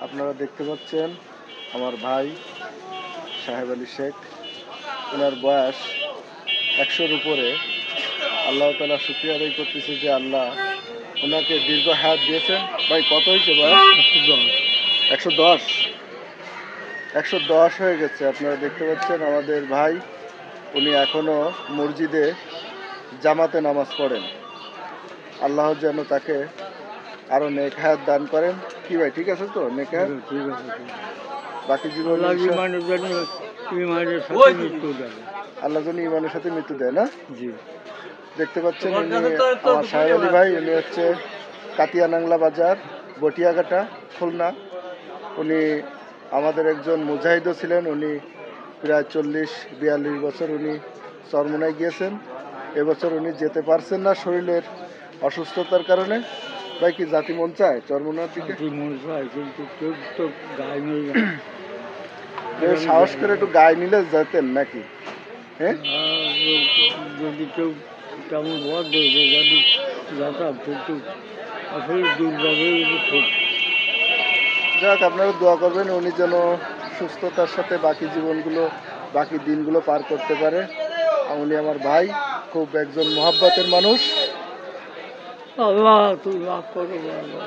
আপনারা দেখতে পাচ্ছেন আমার ভাই সাহেব আলী শেখ, ওনার বয়স 100-র উপরে। আল্লাহ তাআলা শুকরিয়া আদায় করতেছি যে আল্লাহ ওনাকে দীর্ঘ হায়াত দিয়েছেন। ভাই কত হয়েছে বয়স? 110 110 হয়ে গেছে। আপনারা দেখতে পাচ্ছেন আমাদের ভাই, উনি এখনও মসজিদে জামাতে নামাজ পড়েন। আল্লাহ যেন তাকে আরো নেক হায়াত দান করেন। কি ভাই ঠিক আছে তো? নেক হায়াত বাকি জীবন আল্লাহ যেন ইমানের সাথে মৃত্যু দেয় না। জি, দেখতে পাচ্ছেন উনি আমার সাহেব আলী ভাই, উনি হচ্ছে কাতিয়ানাংলা বাজার, বটিয়াঘাটা, খুলনা। উনি আমাদের একজন মুজাহিদও ছিলেন। উনি প্রায় 40-42 বছর উনি চরমোনায় গিয়েছেন। এবছর উনি যেতে পারছেন না শরীরের অসুস্থতার কারণে। ভাই কি জাতি মন চায় চরমোনার দিকে? মন চায়, কিন্তু কেউ তো গায়ে নিয়ে কেউ সাহস করে একটু গায়ে নিলে যেতেন নাকি? হ্যাঁ, যদি কেউ তেমন বদ দেবে, যদি যেতাম, কিন্তু আসলে দুর্ভাবে খুব। যাক, আপনারা দোয়া করবেন উনি যেন সুস্থতার সাথে বাকি দিনগুলো পার করতে পারে। উনি আমার ভাই, খুব একজন মহব্বতের মানুষ। আল্লাহ তুই মাফ করো বাবা।